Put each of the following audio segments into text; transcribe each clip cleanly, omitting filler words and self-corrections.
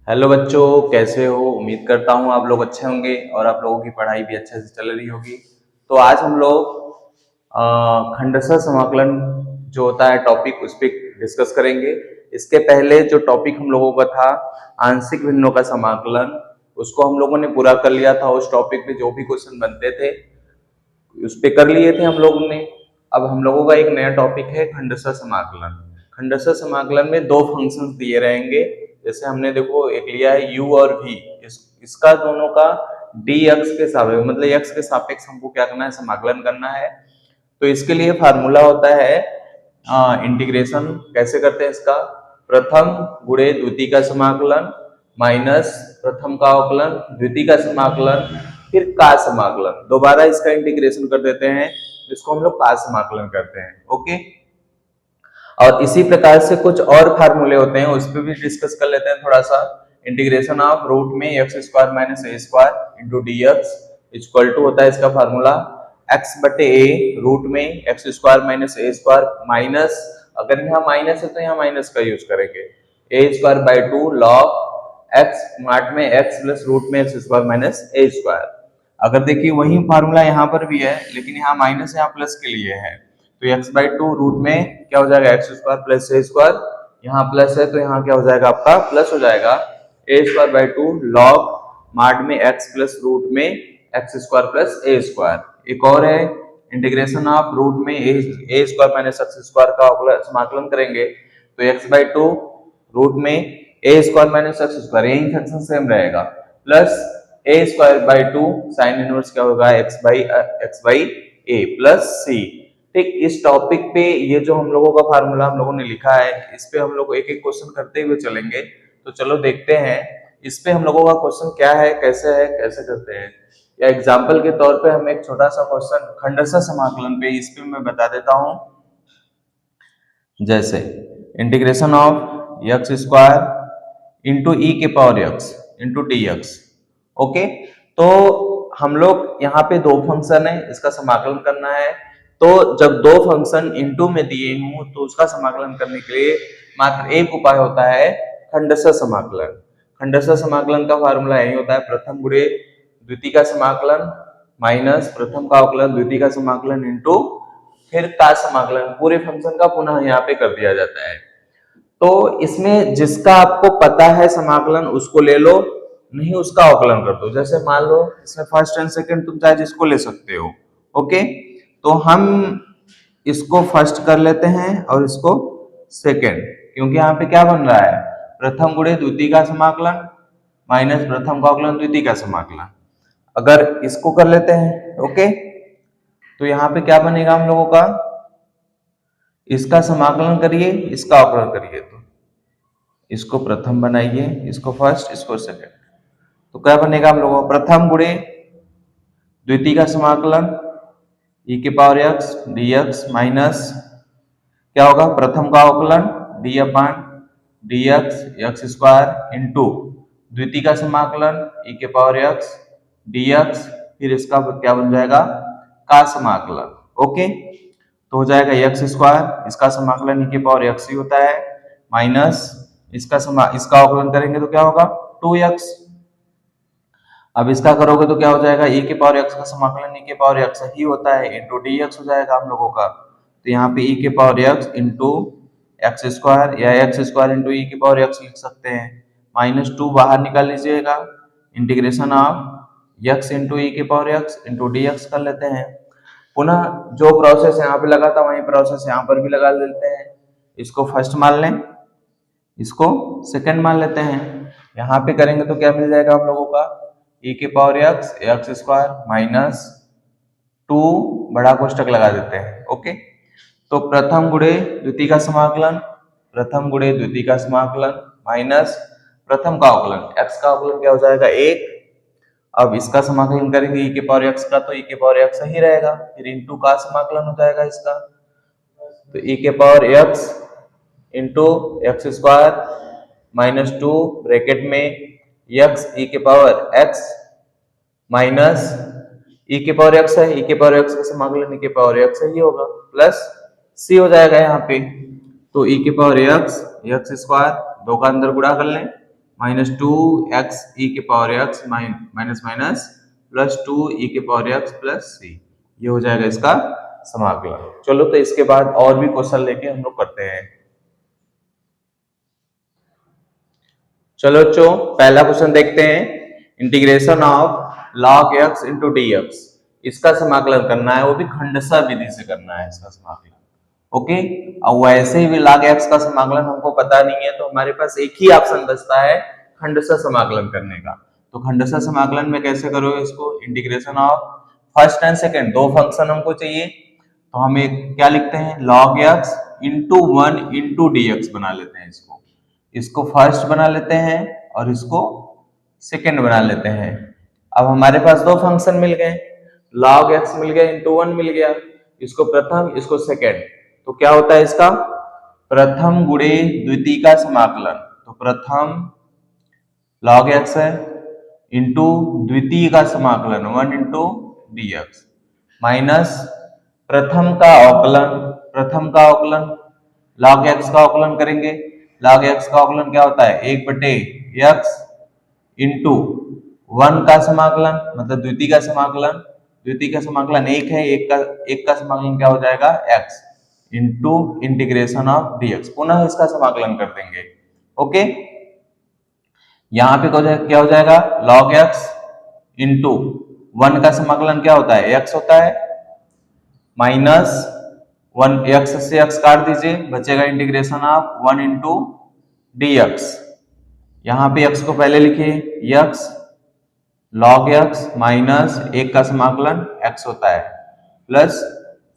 Hello बच्चों, कैसे हो। उम्मीद करता हूँ आप लोग अच्छे होंगे और आप लोगों की पढ़ाई भी अच्छे से चल रही होगी। तो आज हम लोग खंडशः समाकलन जो होता है टॉपिक उस पर डिस्कस करेंगे। इसके पहले जो टॉपिक हम लोगों का था आंशिक भिन्नों का समाकलन, उसको हम लोगों ने पूरा कर लिया था। उस टॉपिक पे जो भी क्वेश्चन बनते थे उस पे कर लिए थे हम लोगों ने। अब हम लोगों का एक नया टॉपिक है खंडशः समाकलन। खंडशः समाकलन में दो फंक्शंस दिए रहेंगे। जैसे हमने देखो एक लिया है u और v, इसका दोनों का dx के सापेक्ष मतलब x के सापेक्ष हमको क्या करना है, समाकलन करना है। तो इसके लिए फार्मूला होता है इंटीग्रेशन। कैसे करते हैं इसका, प्रथम गुणे द्वितीय का समाकलन माइनस प्रथम का अवकलन द्वितीय का समाकलन फिर का समाकलन, दोबारा इसका इंटीग्रेशन कर देते हैं, इसको हम लोग का समाकलन करते हैं। ओके, और इसी प्रकार से कुछ और फार्मूले होते हैं, उस पर भी डिस्कस कर लेते हैं थोड़ा सा। इंटीग्रेशन ऑफ रूट में x square minus a square into d x equal to होता है इसका फार्मूला एक्स बटे ए रूट में x square minus a square minus, अगर यहाँ माइनस है तो यहाँ माइनस का यूज करेंगे, a square by two log x mod में एक्स प्लस रूट में x square minus a square. अगर देखिए वही फार्मूला यहाँ पर भी है लेकिन यहाँ माइनस यहाँ प्लस के लिए है, तो एक्स बाई टू रूट में क्या हो जाएगा x square plus a square, यहाँ प्लस है तो यहाँ क्या हो जाएगा आपका प्लस हो जाएगा a square by two log mod में एक्स प्लस रूट में x square plus a square. एक और है इंटीग्रेशन ऑफ रूट में a square minus x square का समाकलन करेंगे तो एक्स बाई टू रूट में a square minus x square, यही फंक्शन सेम रहेगा, plus a square by two sine inverse क्या होगा x by a plus c. ठीक, इस टॉपिक पे ये जो हम लोगों का फार्मूला हम लोगों ने लिखा है इस पे हम लोग एक एक क्वेश्चन करते हुए चलेंगे। तो चलो देखते हैं इस पे हम लोगों का क्वेश्चन क्या है, कैसे करते हैं। या एग्जाम्पल के तौर पे हम एक छोटा सा क्वेश्चन खंडशः समाकलन पे इस पे मैं बता देता हूं। जैसे integration of x square into e के power x into d x. Okay, तो हम लोग यहाँ पे दो फंक्शन है, इसका समाकलन करना है। तो जब दो फंक्शन इनटू में दिए हों तो उसका समाकलन करने के लिए मात्र एक उपाय होता है, खंडशः समाकलन। खंडशः समाकलन का फार्मूला यही होता है, प्रथम गुणे द्वितीय का समाकलन माइनस प्रथम का अवकलन द्वितीय का समाकलन इनटू फिर का समाकलन, पूरे फंक्शन का पुनः यहाँ पे कर दिया जाता है। तो इसमें जिसका आपको पता है समाकलन उसको ले लो, नहीं उसका अवकलन कर दो। जैसे मान लो इसमें फर्स्ट एंड सेकंड तुम चाहे जिसको ले सकते हो। ओके, तो हम इसको फर्स्ट कर लेते हैं और इसको सेकंड, क्योंकि यहाँ पे क्या बन रहा है, प्रथम गुणे द्वितीय का समाकलन माइनस प्रथम का अवकलन द्वितीय का समाकलन। अगर इसको कर लेते हैं ओके, तो यहाँ पे क्या बनेगा हम लोगों का, इसका समाकलन करिए इसका अवकलन करिए, तो इसको प्रथम बनाइए, इसको फर्स्ट इसको सेकंड, तो क्या बनेगा हम लोगों का प्रथम गुणे द्वितीय का समाकलन e के पावर x dx माइनस क्या होगा प्रथम का अवकलन d अपान dx x स्क्वायर इंटू द्वितीय का समाकलन e के पावर x dx, फिर इसका क्या बन जाएगा का समाकलन। ओके, तो हो जाएगा एक्स स्क्वायर, इसका समाकलन e के पावर x ही होता है माइनस इसका अवकलन करेंगे तो क्या होगा 2x। अब इसका करोगे तो क्या हो जाएगा e के पावर x का समाकलन e के पावर x ही होता है इंटू dx हो जाएगा हम लोगों का। तो यहाँ पे e के power x into x square या एक्स स्क्वायर इंटू e के पावर x लिख सकते हैं, माइनस 2 बाहर निकाल लीजिएगा, integration of x into e के पावर x इंटू dx कर लेते हैं। पुनः जो प्रोसेस यहाँ पे लगा था वही प्रोसेस यहाँ पर भी लगा लेते हैं, इसको फर्स्ट मान लें इसको सेकंड मान लेते हैं। यहाँ पे करेंगे तो क्या मिल जाएगा हम लोगों का e के पावर एक्स स्क्वायर माइनस 2 बड़ा कोष्टक लगा देते हैं। ओके, तो प्रथम गुणे द्वितीय का समाकलन प्रथम गुणे द्वितीय का समाकलन माइनस प्रथम का अवकलन x का अवकलन क्या हो जाएगा 1। अब इसका समाकलन करेंगे e के पावर x का, तो e के पावर x ही रहेगा, फिर इंटू का समाकलन हो जाएगा इसका, तो e के power x into x square minus 2 bracket में x e के पावर x माइनस e के पावर x है, e के पावर x का समाकलन e के पावर x ही होगा प्लस c हो जाएगा यहाँ पे, तो e के पावर x स्क्वायर 2 का अंदर गुणा कर लें माइनस टू एक्स ई के power x minus minus plus two e के पावर एक्स प्लस सी, ये हो जाएगा इसका समाकलन। चलो तो इसके बाद और भी क्वेश्चन लेके हम लोग करते हैं। चलो बच्चों पहला क्वेश्चन देखते हैं, integration of log x into d x, इसका समाकलन करना है, वो भी खंडशः विधि से करना है इसका समाकलन। ओके, अब वैसे ही भी log x का समाकलन हमको पता नहीं है, तो हमारे पास एक ही ऑप्शन बचता है खंडशः समाकलन करने का। तो खंडशः समाकलन में कैसे करोगे इसको, integration of first and second दो फंक्शन हमको चाहिए, तो हम एक क्या लिखते हैं log x into one into d x बना लेते हैं, इसको फर्स्ट बना लेते हैं और इसको सेकंड बना लेते हैं। अब हमारे पास दो फंक्शन मिल गए, log x मिल गया इंटू वन मिल गया, इसको प्रथम इसको सेकंड, तो क्या होता है इसका प्रथम गुणे द्वितीय का समाकलन, तो प्रथम log x है इंटू द्वितीय का समाकलन one into d x minus प्रथम का अवकलन log x का अवकलन करेंगे, log x का अवकलन क्या होता है एक बटे x इंटू वन का समाकलन मतलब द्वितीय का समाकलन एक है, एक का समाकलन क्या हो जाएगा x into integration of dx, पुनः इसका समाकलन कर देंगे। ओके, यहाँ पे क्या हो जाएगा log x इंटू वन का समाकलन क्या होता है x होता है, माइनस वन x से x काट दीजिए, बचेगा integration of one into d x, यहाँ पे x को पहले लिखिए x log x माइनस एक का समाकलन x होता है प्लस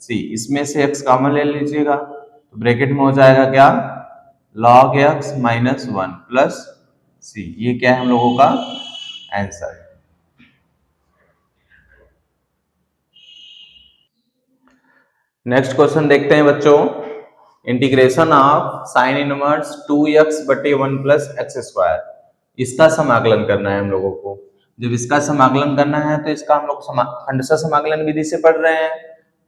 c, इसमें से x कॉमन ले लीजिएगा, तो ब्रैकेट में हो जाएगा क्या log x minus one plus c, ये क्या है हम लोगों का आंसर। नेक्स्ट क्वेश्चन देखते हैं बच्चों, integration of sine inverse 2x बटे 1 प्लस एक्स स्क्वायर, इसका समाकलन करना है हम लोगों को। जब इसका समाकलन करना है तो इसका हम लोग खंडशः समाकलन विधि से पढ़ रहे हैं,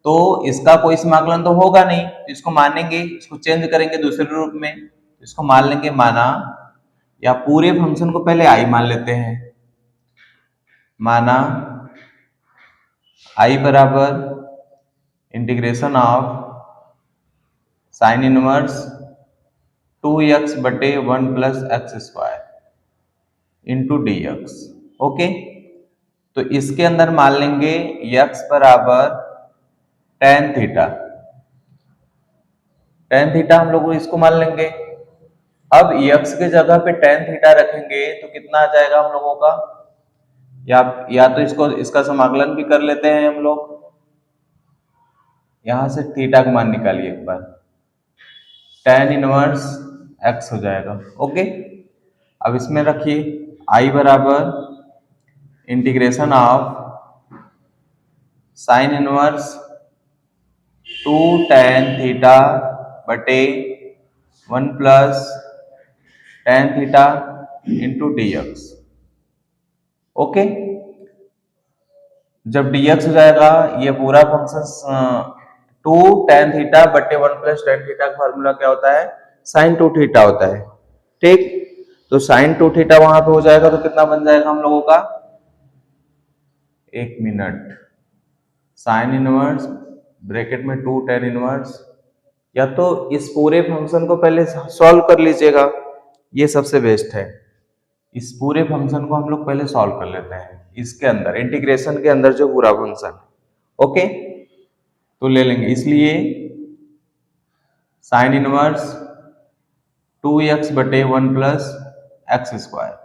तो इसका कोई समाकलन तो होगा नहीं, तो इसको मानेंगे, इसको चेंज करेंगे दूसरे रूप में, इसको मान लेंगे माना, या पूरे फंक्शन को पहले आई मान लेते हैं, माना आई बराबर integration of sine inverse 2x बटे 1 plus x square into d x. Okay, तो इसके अंदर मान लेंगे x बराबर tan थीटा, हम लोग इसको मान लेंगे। अब x के जगह पे tan थीटा रखेंगे तो कितना आ जाएगा हम लोगों का, या तो इसका समाकलन भी कर लेते हैं हम लोग, यहां से थीटा का मान निकालिए एक बार, tan इनवर्स x हो जाएगा। ओके, अब इसमें रखिए i बराबर integration of sine inverse 2 tan theta बटे 1 plus tan theta into d x. Okay, जब dx हो जाएगा, ये पूरा फंक्शन 2 tan थीटा बटे 1 प्लस tan थीटा का फॉर्मूला क्या होता है sin 2 थीटा होता है, ठीक। तो sin 2 थीटा वहां पे हो जाएगा, तो कितना बन जाएगा हम लोगों का, एक मिनट, साइन इनवर्स ब्रैकेट में 2 tan इनवर्स, या तो इस पूरे फंक्शन को पहले सॉल्व कर लीजिएगा, ये सबसे बेस्ट है, इस पूरे फंक्शन को हम लोग पहले सॉल्व कर लेते हैं, इसके अंदर इंटीग्रेशन के अंदर जो पूरा फंक्शन। ओके, तो ले लेंगे, इसलिए साइन इनवर्स 2x बटे 1 प्लस एक्स स्क्वायर,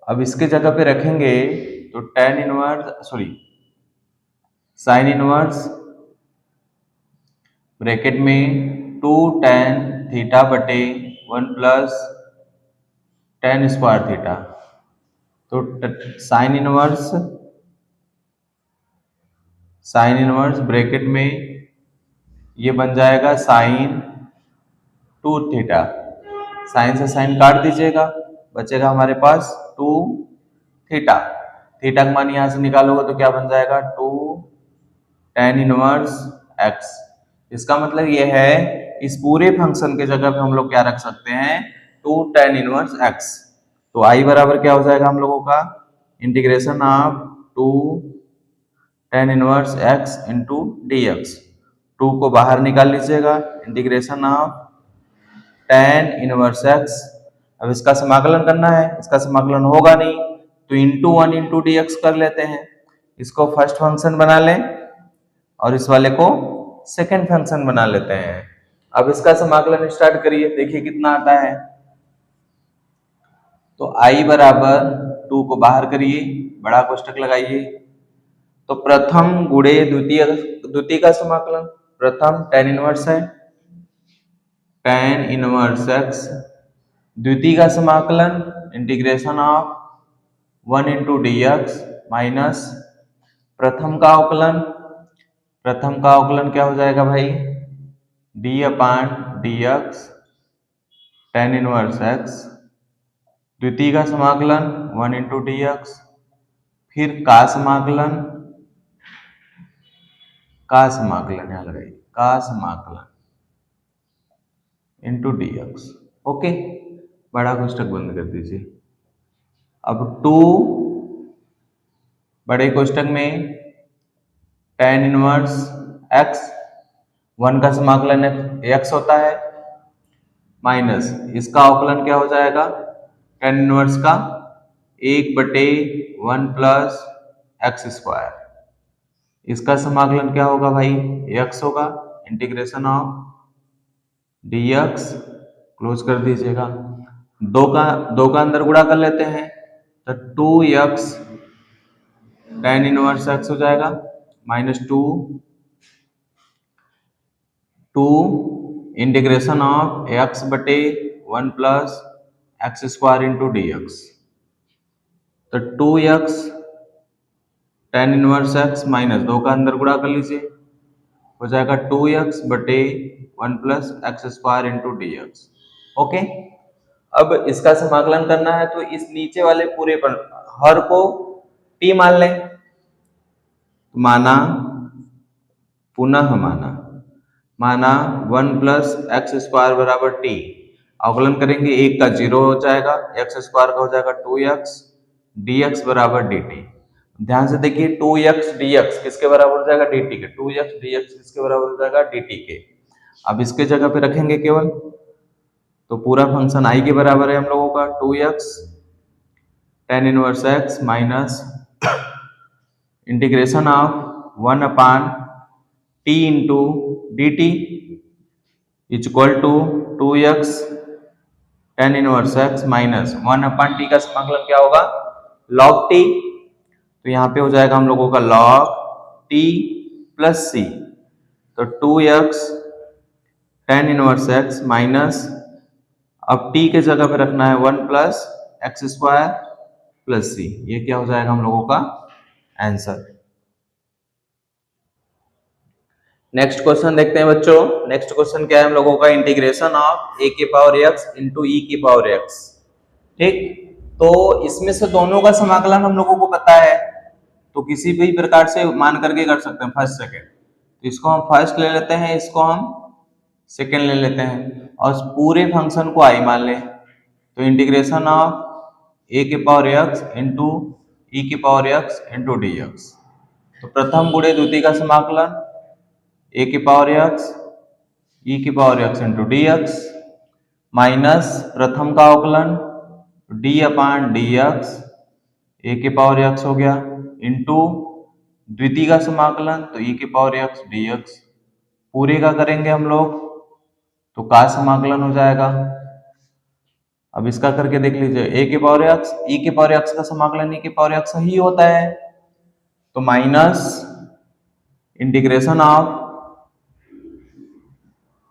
अब इसके जगह पे रखेंगे तो tan inverse sine inverse bracket में 2 tan थीटा बटे 1 प्लस tan स्क्वायर थीटा, तो साइन इनवर्स ब्रैकेट में ये बन जाएगा साइन 2 थीटा, साइन से साइन काट दीजिएगा, बचेगा हमारे पास 2 थीटा, थीटा का मान यहां से निकालोगे तो क्या बन जाएगा 2 tan इनवर्स x। इसका मतलब ये है इस पूरे फंक्शन के जगह पे हम लोग क्या रख सकते हैं tan इनवर्स x। तो I बराबर क्या हो जाएगा हम लोगों का, integration of 2 tan inverse x into d x. 2 को बाहर निकाल लीजिएगा, integration of tan inverse x। अब इसका समाकलन करना है, इसका समाकलन होगा नहीं तो इंटू 1 इंटू डी एक्स कर लेते हैं। इसको फर्स्ट फंक्शन बना लें और इस वाले को सेकंड फंक्शन बना लेते हैं। अब इसका समाकलन स्टार्ट करिए, देखिए कितना आता है। तो I बराबर 2 को बाहर करिए, बड़ा कोष्टक लगाइए। तो प्रथम गुणे द्वितीय का समाकलन, प्रथम tan इनवर्स है, tan इनवर्स x। द्वितीय का समाकलन integration of 1 into d x minus प्रथम का अवकलन। प्रथम का अवकलन क्या हो जाएगा भाई, d upon d x tan inverse x। द्वितीय का समाकलन 1 इंटू डी एक्स, फिर का समाकलन यहाँ लगाइए, का समाकलन इंटू डी एक्स। ओके, बड़ा कोष्टक बंद कर दीजिए। अब 2 बड़े कोष्टक में tan इनवर्स x, 1 का समाकलन x होता है, माइनस इसका अवकलन क्या हो जाएगा, tan इनवर्स का 1/1 प्लस एक्स स्क्वायर। इसका समाकलन क्या होगा भाई, x होगा, इंटीग्रेशन ऑफ dx, क्लोज कर दीजिएगा। 2 का अंदर गुणा कर लेते हैं तो 2x tan इनवर्स x हो जाएगा, minus 2 integration of x/1 plus x square into d x. तो 2x tan inverse x minus 2 का अंदर गुणा कर लीजिए, हो जाएगा 2x/1 plus x square into d x. Okay, अब इसका समाकलन करना है तो इस नीचे वाले पूरे पर हर को t मान लें। माना, पुनः माना 1 प्लस एक्स स्क्वायर बराबर t। अवकलन करेंगे, 1 का 0 हो जाएगा, एक्स स्क्वायर का हो जाएगा 2x, dx बराबर dt। ध्यान से देखिए, 2x dx किसके बराबर हो जाएगा, dt के। 2x dx किसके बराबर हो जाएगा, dt के। अब इसके जगह पे रखेंगे केवल, तो पूरा फंक्शन i के बराबर है हम लोगों का 2x tan inverse x minus integration of 1 upon t into d t is equal to 2x tan inverse x minus 1 upon t का समाकलन क्या होगा, log t। तो यहाँ पे हो जाएगा हम लोगों का log t प्लस c। तो 2x tan inverse x minus, अब t के जगह पे रखना है 1 plus x square plus c। ये क्या हो जाएगा हम लोगों का आंसर। नेक्स्ट क्वेश्चन देखते हैं बच्चों। नेक्स्ट क्वेश्चन क्या है हम लोगों का, इंटीग्रेशन ऑफ a की पावर x इंटू e की पावर x। ठीक, तो इसमें से दोनों का समाकलन हम लोगों को पता है, तो किसी भी प्रकार से मान करके कर सकते हैं, फर्स्ट सेकंड। तो इसको हम फर्स्ट ले लेते हैं, इसको हम सेकंड ले लेते हैं और पूरे फंक्शन को i मान लें। तो इंटीग्रेशन ऑफ a की पावर x इंटू e की power x into d x. तो प्रथम गुणे द्वितीय का समाकलन a की पावर x e की power x into d x minus प्रथम का अवकलन d अपान डी एक्स ए की पावर x हो गया, इंटू द्वितीय का समाकलन तो e की पावर x dx। पूरे का करेंगे हम लोग तो का समाकलन हो जाएगा। अब इसका करके देख लीजिए, a की पावर x e की पावर x का समाकलन e की पावर x ही होता है, तो माइनस इंटीग्रेशन ऑफ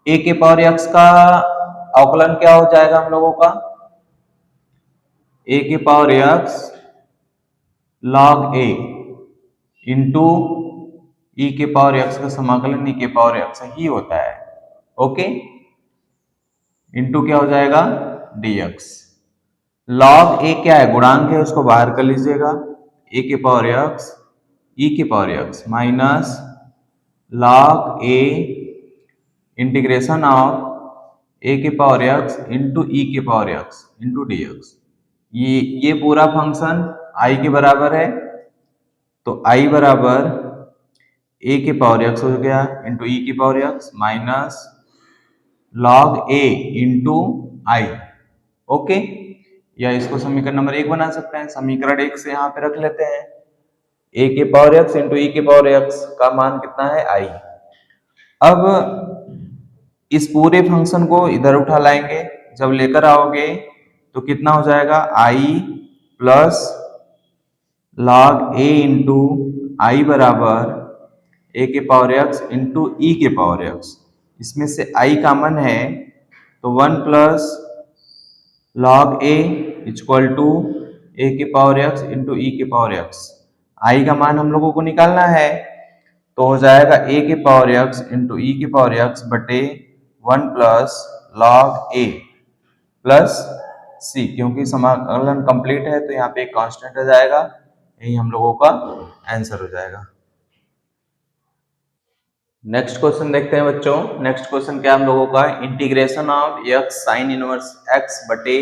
a के पावर x का अवकलन क्या हो जाएगा हम लोगों का, a के power x log a into e के पावर x का समाकलन e के पावर x ही होता है। ओके, इंटू क्या हो जाएगा dx। log a क्या है, गुणांक है, उसको बाहर कर लीजिएगा, a के पावर x e के power x minus log a integration of a के पावर एक्स इंटू ई के power x into d x. ये पूरा फंक्शन आई के बराबर है, तो आई बराबर ए के पावर एक्स हो गया इंटू ई की पावर एक्स माइनस लॉग ए इंटू आई। ओके, या इसको समीकरण नंबर 1 बना सकते हैं। समीकरण 1 से यहाँ पे रख लेते हैं ए के पावर एक्स इंटू ई के पावर एक्स का मान कितना है आई। अब इस पूरे फंक्शन को इधर उठा लाएंगे, जब लेकर आओगे तो कितना हो जाएगा आई प्लस लॉग ए इंटू आई बराबर ए के पावर एक्स इंटू ई के पावर एक्स। इसमें से आई कॉमन है तो 1 plus log a equal to a के पावर एक्स इंटू ई के पावर एक्स। आई का मान हम लोगों को निकालना है, तो हो जाएगा ए के पावर एक्स इंटू ई के पावर एक्स बटे 1 प्लस लॉग ए प्लस सी, क्योंकि समाकलन कंप्लीट है तो यहाँ पे एक कांस्टेंट आ जाएगा, यही हम लोगों का आंसर हो जाएगा। नेक्स्ट क्वेश्चन देखते हैं बच्चों। नेक्स्ट क्वेश्चन क्या हम लोगों का, integration of x sign inverse x बटे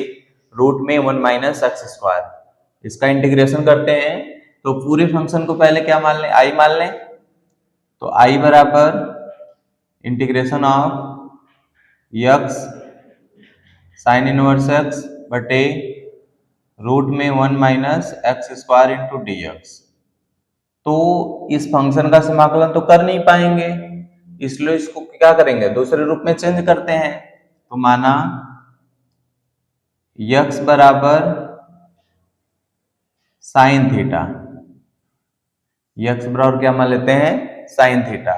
रूट में 1 माइनस एक्स स्क्वायर। इसका इंटीग्रेशन करते हैं तो पूरे फंक्शन को पहले क्या मान लें, आई मान लें। तो आई बराबर integration of x sign inverse x बटे रूट में 1 minus x square into d x. तो इस फंक्शन का समाकलन तो कर नहीं पाएंगे, इसलिए इसको क्या करेंगे, दूसरे रूप में चेंज करते हैं। तो माना x बराबर साइन थीटा, x बराबर क्या मान लेते हैं साइन थीटा।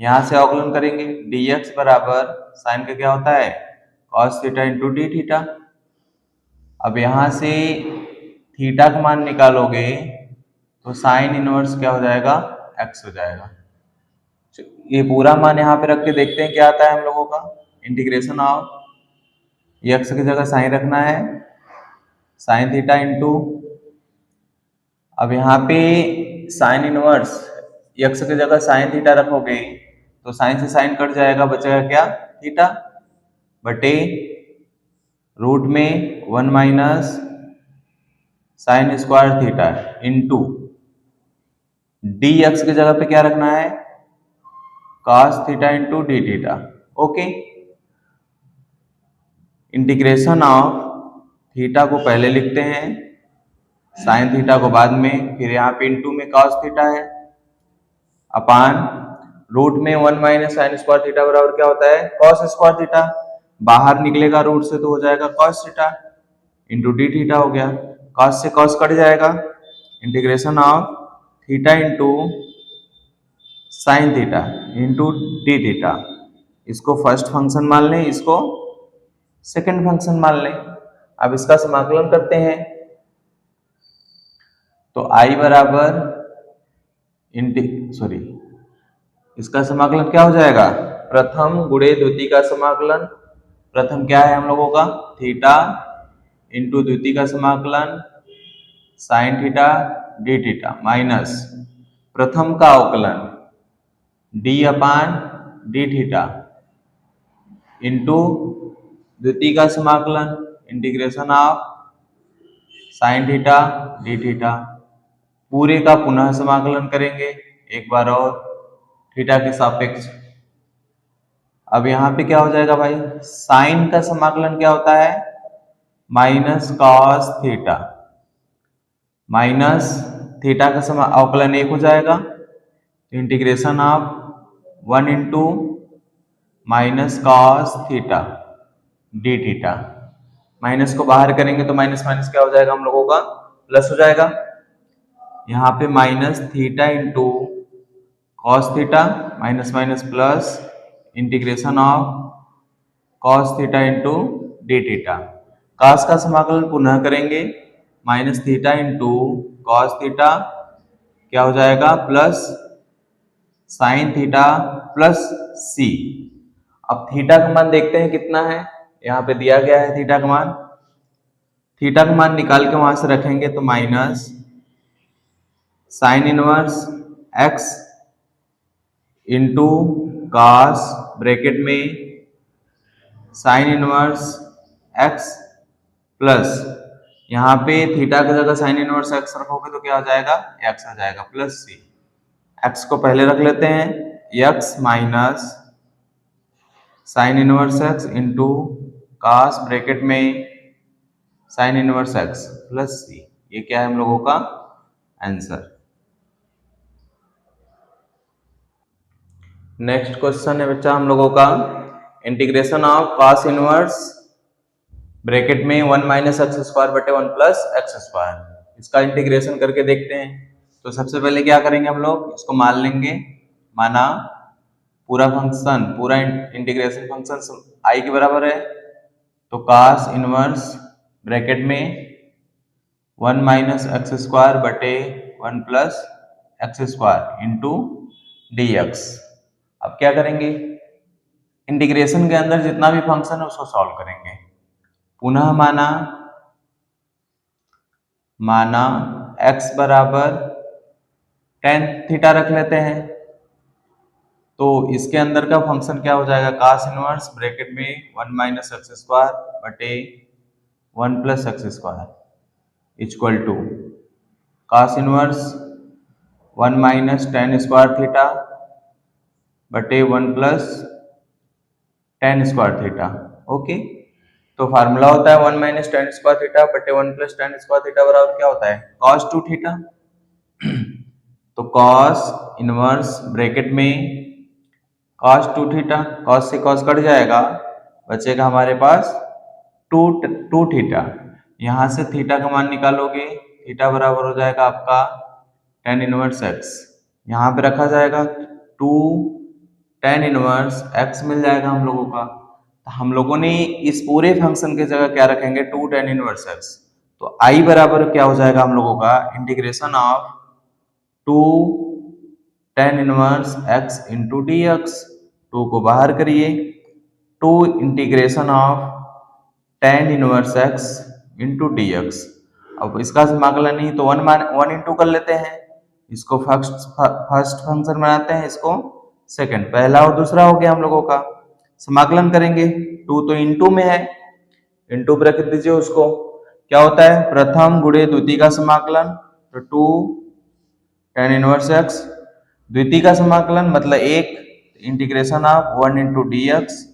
यहां से अवकलन करेंगे dx बराबर साइन का क्या होता है cos theta into D theta. अब यहां से थीटा का मान निकालोगे तो साइन इनवर्स क्या हो जाएगा x हो जाएगा। ये पूरा मान यहाँ पे रख के देखते हैं क्या आता है हम लोगों का। इंटीग्रेशन ऑफ x की जगह साइन रखना है, साइन थीटा इंटू, अब यहाँ पे साइन इनवर्स x की जगह साइन थीटा रखोगे तो साइन से साइन कट जाएगा, बचेगा क्या थीटा बटे रूट में 1 minus sine square theta into d x की जगह पे क्या रखना है cos theta into D theta. Okay, integration of theta को पहले लिखते हैं, साइन थीटा को बाद में, फिर यहाँ पे इंटू में cos थीटा है अपान रूट में 1 माइनस साइन स्क्वायर थीटा बराबर क्या होता है cos स्क्वायर थीटा, बाहर निकलेगा रूट से तो हो जाएगा cos theta into D theta हो गया, cos से cos कट जाएगा, integration of theta into sine theta into D theta. इसको फर्स्ट फंक्शन मान लें, इसको सेकंड फंक्शन मान लें। अब इसका समाकलन करते हैं तो आई बराबर इसका समाकलन क्या हो जाएगा प्रथम गुणे द्वितीय का समाकलन। प्रथम क्या है हम लोगों का थीटा इंटू द्वितीय का समाकलन sine theta D theta minus प्रथम का अवकलन D upon D theta into द्वितीय का समाकलन integration of sine theta D theta. पूरे का पुनः समाकलन करेंगे एक बार और थीटा के सापेक्ष। अब यहाँ पे क्या हो जाएगा भाई, साइन का समाकलन क्या होता है minus cos theta, minus theta का अवकलन 1 हो जाएगा, तो integration of 1 into minus cos theta D theta. Minus को बाहर करेंगे तो माइनस माइनस क्या हो जाएगा हम लोगों का प्लस हो जाएगा। यहाँ पे minus theta into cos theta minus minus plus integration of cos theta into D theta. Cos का समाकलन पुनः करेंगे minus theta into cos theta क्या हो जाएगा प्लस साइन थीटा प्लस सी। अब थीटा का मान देखते हैं कितना है, यहाँ पे दिया गया है थीटा का मान। थीटा का मान निकाल के वहां से रखेंगे तो minus sine inverse x into cos bracket में साइन इनवर्स एक्स प्लस यहाँ पे थीटा की जगह साइन इनवर्स एक्स रखोगे तो क्या हो जाएगा, एक्स आ जाएगा प्लस सी। एक्स को पहले रख लेते हैं, x minus sine inverse x into cos bracket में sine inverse x plus c. ये क्या है हम लोगों का आंसर। नेक्स्ट क्वेश्चन है बच्चा हम लोगों का integration of cos inverse bracket में 1 माइनस एक्स स्क्वायर बटे 1 प्लस एक्स स्क्वायर। इसका इंटीग्रेशन करके देखते हैं। तो सबसे पहले क्या करेंगे हम लोग, इसको मान लेंगे, माना पूरा फंक्शन, पूरा इंटीग्रेशन फंक्शन आई के बराबर है, तो कास इनवर्स ब्रैकेट में 1 माइनस एक्स स्क्वायर बटे 1 plus x square into d x. अब क्या करेंगे, इंटीग्रेशन के अंदर जितना भी फंक्शन है उसको सॉल्व करेंगे। पुनः माना x बराबर tan थीटा रख लेते हैं, तो इसके अंदर का फंक्शन क्या हो जाएगा, कास इनवर्स ब्रैकेट में 1 माइनस एक्स स्क्वायर बटे 1 plus x square equal to cos inverse 1 minus tan square theta बटे 1 plus tan square theta. Okay, तो फार्मूला होता है 1 माइनस tan स्क्वायर थीटा बटे 1 प्लस tan स्क्वायर थीटा बराबर क्या होता है, cos 2 थीटा। तो cos इनवर्स ब्रैकेट में cos 2 थीटा, cos से cos कट जाएगा, बचेगा हमारे पास 2 थीटा। यहां से थीटा का मान निकालोगे, थीटा बराबर हो जाएगा आपका tan इनवर्स x, यहाँ पे रखा जाएगा 2 tan इनवर्स x मिल जाएगा हम लोगों का। तो हम लोगों ने इस पूरे फंक्शन के जगह क्या रखेंगे, 2 tan इनवर्स x। तो i बराबर क्या हो जाएगा हम लोगों का, integration of 2 tan inverse x into d x. 2 को बाहर करिए, 2 integration of tan inverse x into d x. अब इसका समाकलन नहीं तो 1 इंटू कर लेते हैं, इसको फर्स्ट फंक्शन बनाते हैं, इसको सेकंड, पहला और दूसरा हो गया हम लोगों का। समाकलन करेंगे, 2 तो इंटू में है, इंटू पर रख दीजिए उसको, क्या होता है प्रथम गुणे द्वितीय का समाकलन, तो 2 tan इनवर्स x, द्वितीय का समाकलन मतलब एक, integration of 1 into d x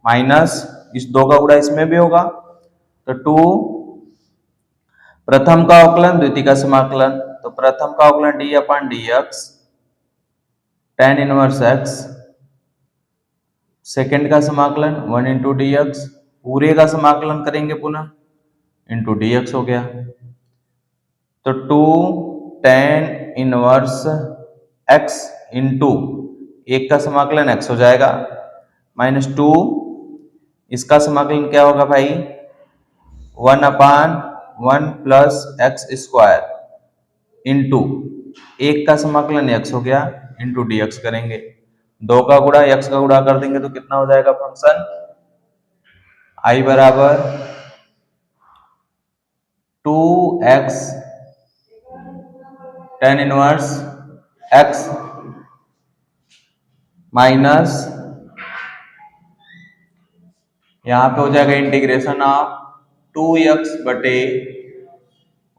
minus इस 2 का गुणा इसमें भी होगा, तो 2 प्रथम का अवकलन द्वितीय का समाकलन, तो प्रथम का अवकलन D upon D x tan inverse x, second का समाकलन 1 इंटू डी एक्स, पूरे का समाकलन करेंगे पुनः इंटू डी एक्स हो गया, तो 2 tan इनवर्स x इंटू एक का समाकलन x हो जाएगा माइनस 2, इसका समाकलन क्या होगा भाई 1 अपान 1 प्लस एक्स स्क्वायर इंटू एक का समाकलन x हो गया इंटू डी एक्स करेंगे, 2 का गुणा x का गुणा कर देंगे तो कितना हो जाएगा फंक्शन, i बराबर 2x tan inverse x minus यहां पे हो जाएगा इंटीग्रेशन ऑफ 2x बटे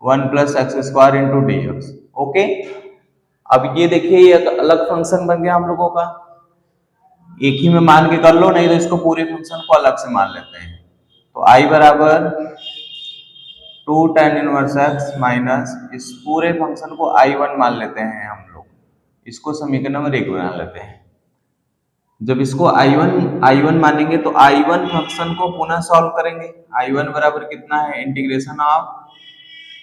1 plus x square into d x. Okay, अब ये देखिए एक अलग फंक्शन बन गया हम लोगों का, एक ही में मान के कर लो, नहीं तो इसको पूरे फंक्शन को अलग से मान लेते हैं। तो i बराबर 2 tan इनवर्स x माइनस इस पूरे फंक्शन को i1 मान लेते हैं हम लोग, इसको समीकरण नंबर 1 बना लेते हैं। जब इसको i1 मानेंगे तो i1 फंक्शन को पुनः सॉल्व करेंगे। i1 बराबर कितना है, इंटीग्रेशन ऑफ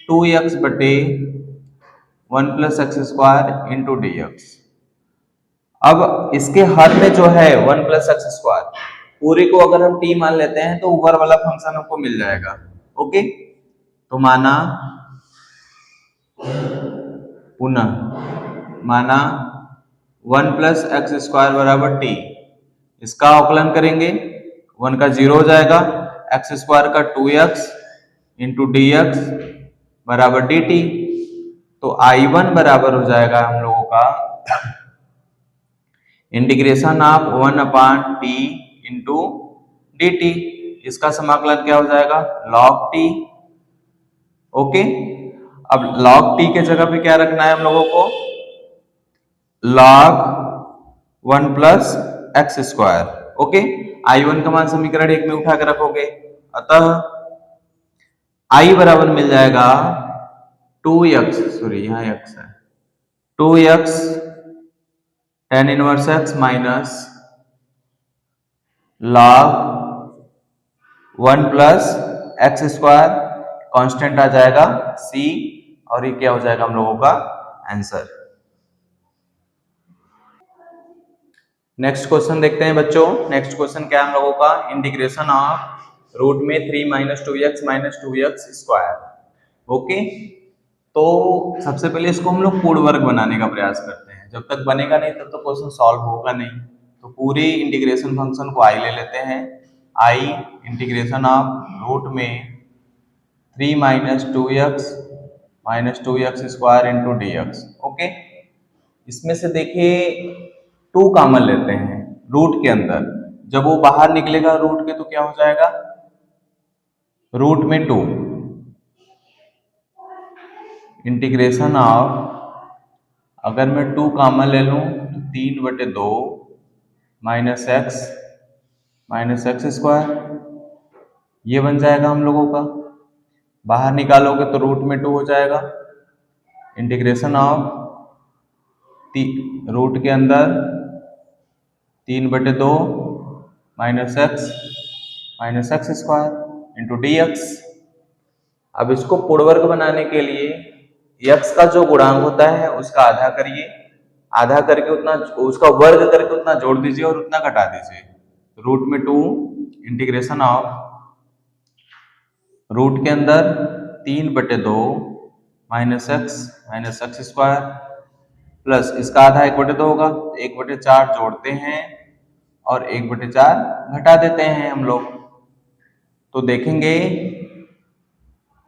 2x बटे 1 plus x square into d x. अब इसके हर में जो है 1 प्लस एक्स स्क्वायर, पूरे को अगर हम t मान लेते हैं तो ऊपर वाला फंक्शन हमको मिल जाएगा। ओके, तो माना 1 प्लस एक्स स्क्वायर बराबर t, इसका अवकलन करेंगे, 1 का 0 हो जाएगा, एक्स स्क्वायर का 2x इंटू डी एक्स बराबर डी टी। तो I1 बराबर हो जाएगा हम लोगों का integration of 1 upon T into dt। इसका समाकलन क्या हो जाएगा, log t। ओके, अब log t के जगह पे क्या रखना है हम लोगों को, log 1 plus x square. Okay, I1 का मान समीकरण 1 में उठा के रखोगे, अतः I बराबर मिल जाएगा 2x, सॉरी यहाँ x है, 2x tan inverse x minus log 1 plus x square, constant आ जाएगा c, और ये क्या हो जाएगा हम लोगों का आंसर। नेक्स्ट क्वेश्चन देखते हैं बच्चों। नेक्स्ट क्वेश्चन क्या है हम लोगों का, इंटीग्रेशन ऑफ रूट में 3 minus 2x minus 2x square. Okay, तो सबसे पहले इसको हम लोग पूर्ण वर्ग बनाने का प्रयास करते हैं, जब तक बनेगा नहीं तब तक क्वेश्चन सॉल्व होगा नहीं। तो पूरे इंटीग्रेशन फंक्शन को आई ले लेते हैं, आई इंटीग्रेशन ऑफ रूट में 3 minus 2x square into d x. Okay, इसमें से देखिए 2 कॉमन लेते हैं रूट के अंदर, जब वो बाहर निकलेगा रूट के तो क्या हो जाएगा, रूट में 2 इंटीग्रेशन ऑफ, अगर मैं 2 कॉमन ले लूं तो 3/2 माइनस एक्स स्क्वायर, ये बन जाएगा हम लोगों का। बाहर निकालोगे तो रूट में 2 हो जाएगा, इंटीग्रेशन ऑफ रूट के अंदर 3/2 minus x square into d x. अब इसको पूर्ण वर्ग बनाने के लिए x का जो गुणांक होता है उसका आधा करिए, आधा करके उतना उसका वर्ग करके उतना जोड़ दीजिए और उतना घटा दीजिए। रूट में 2 इंटीग्रेशन ऑफ रूट के अंदर 3/2 माइनस एक्स स्क्वायर प्लस इसका आधा 1/2 होगा, 1/4 जोड़ते हैं और 1/4 घटा देते हैं हम लोग। तो देखेंगे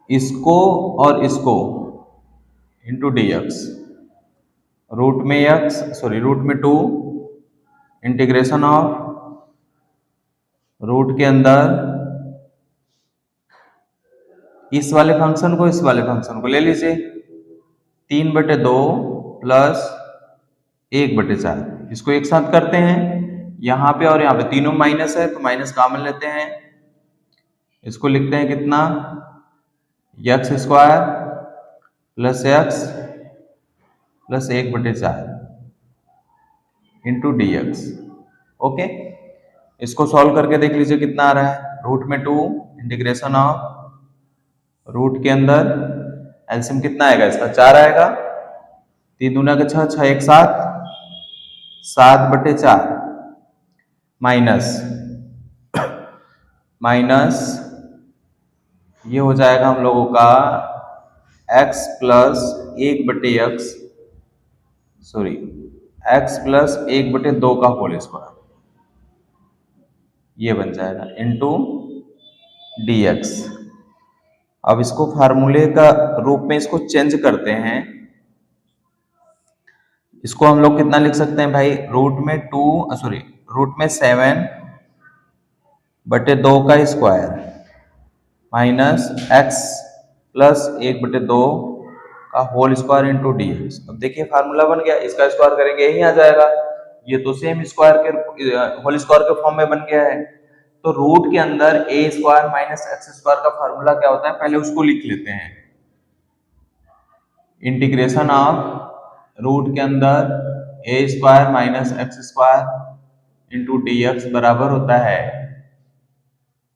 इसको और इसको इंटू डी एक्स, रूट में 2 इंटीग्रेशन ऑफ रूट के अंदर इस वाले फंक्शन को ले लीजिए, 3/2 प्लस 1/4, इसको एक साथ करते हैं, यहाँ पे और यहाँ पे तीनों माइनस है तो माइनस कॉमन लेते हैं, इसको लिखते हैं कितना, x square plus x plus 1/4 into d x. Okay, इसको सॉल्व करके देख लीजिए कितना आ रहा है, रूट में 2 इंटीग्रेशन ऑफ रूट के अंदर एलसीएम कितना आएगा इसका, 4 आएगा, 3 दूना के 6, 6 1 7, 7/4 माइनस ये हो जाएगा हम लोगों का x plus 1/x, sorry x plus 1/2 का होल स्क्वायर, ये बन जाएगा इंटू dx। अब इसको फार्मूले का रूप में इसको चेंज करते हैं, इसको हम लोग कितना लिख सकते हैं भाई, रूट में 7/2 का स्क्वायर माइनस x प्लस 1/2 का whole square into d x. अब देखिए फार्मूला बन गया, इसका स्क्वायर करेंगे यही आ जाएगा, ये तो सेम स्क्वायर के होल स्क्वायर के फॉर्म में बन गया है। तो रूट के अंदर a square minus x square का फार्मूला क्या होता है, पहले उसको लिख लेते हैं, इंटीग्रेशन ऑफ रूट के अंदर a square minus x square into d x बराबर होता है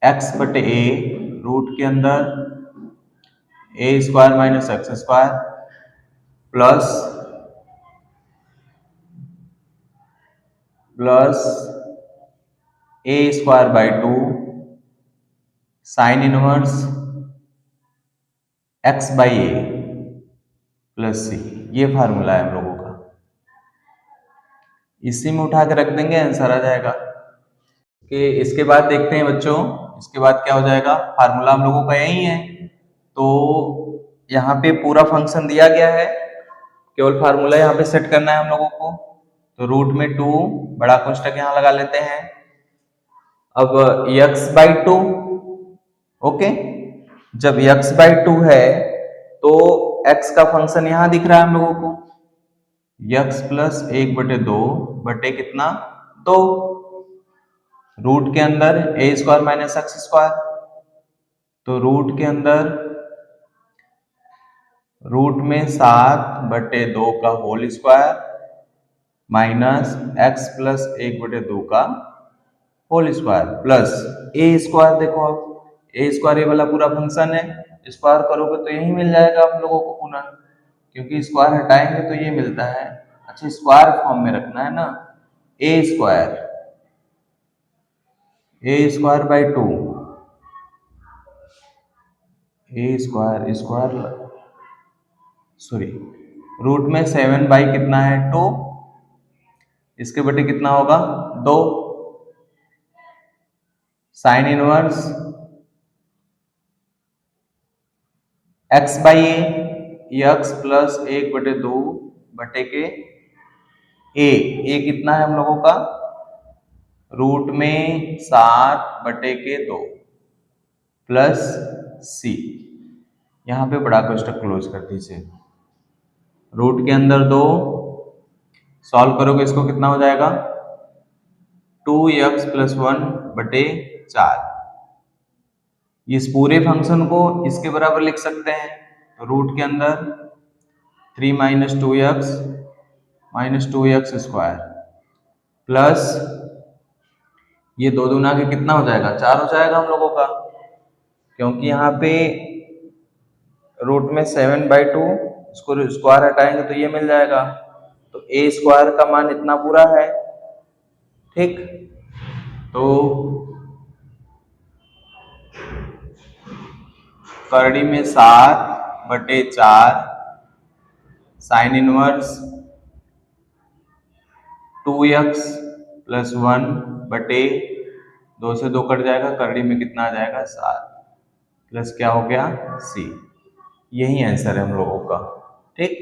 x/a, रूट के अंदर a square minus x square plus a square by 2 sine inverse x/a plus c, ये फार्मूला है हम लोगों का, इसी में उठा के रख देंगे आंसर आ जाएगा। कि इसके बाद देखते हैं बच्चों, इसके बाद क्या हो जाएगा, फार्मूला हम लोगों का यही है, तो यहाँ पे पूरा फंक्शन दिया गया है, केवल फार्मूला यहाँ पे सेट करना है हम लोगों को। तो रूट में 2 बड़ा कोष्टक यहाँ लगा लेते हैं अब x/2, ओके, जब x/2 है तो x का फंक्शन यहां दिख रहा है हम लोगों को, x प्लस 1/2 बटे कितना, 2, रूट के अंदर a² माइनस x², तो रूट के अंदर रूट में 7/2 का whole square minus x plus 1/2 का होल स्क्वायर प्लस a², देखो अब a² ये वाला पूरा फंक्शन है, स्क्वायर करोगे तो यही मिल जाएगा आप लोगों को पुनः, क्योंकि स्क्वायर हटाएंगे तो ये मिलता है। अच्छा, स्क्वायर फॉर्म में रखना है ना, a² by 2, square sorry, root में 7 बाई कितना है 2, इसके बटे कितना होगा 2, sine inverse x by x plus 1/2 बटे के a कितना है हम लोगों का, रूट में 7/2 प्लस c, यहां पे बड़ा कोष्टक क्लोज कर दीजिए, रूट के अंदर 2, सॉल्व करोगे इसको कितना हो जाएगा 2x प्लस 1/4, इस पूरे फंक्शन को इसके बराबर लिख सकते हैं, तो रूट के अंदर 3 माइनस 2x स्क्वायर प्लस ये 2 दूना के कितना हो जाएगा 4 हो जाएगा हम लोगों का, क्योंकि यहाँ पे रूट में 7/2, इसको स्क्वायर हटाएंगे तो ये मिल जाएगा, तो a² का मान इतना पूरा है, ठीक, तो करड़ी में 7/4 साइन इनवर्स 2x प्लस 1/2 से 2 कट जाएगा, करड़ी में कितना आ जाएगा 7, प्लस क्या हो गया c, यही आंसर है हम लोगों का, ठीक।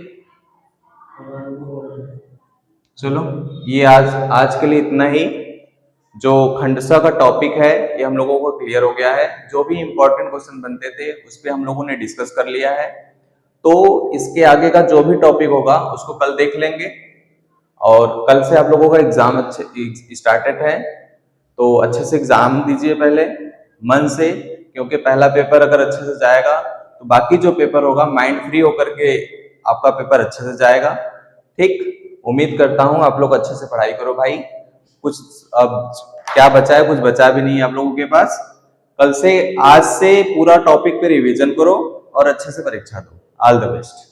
चलो ये आज के लिए इतना ही, जो खंडसा का टॉपिक है ये हम लोगों को क्लियर हो गया है, जो भी इंपॉर्टेंट क्वेश्चन बनते थे उस पर हम लोगों ने डिस्कस कर लिया है, तो इसके आगे का जो भी टॉपिक होगा उसको कल देख लेंगे, और कल से आप लोगों का एग्जाम अच्छे स्टार्टेड है, तो अच्छे से एग्जाम दीजिए पहले मन से, क्योंकि पहला पेपर अगर अच्छे से जाएगा तो बाकी जो पेपर होगा माइंड फ्री होकर के आपका पेपर अच्छे से जाएगा, ठीक। उम्मीद करता हूं आप लोग अच्छे से पढ़ाई करो भाई, कुछ अब क्या बचा है, कुछ बचा भी नहीं है आप लोगों के पास, कल से आज से पूरा टॉपिक पे रिवीजन करो और अच्छे से परीक्षा दो। All the best.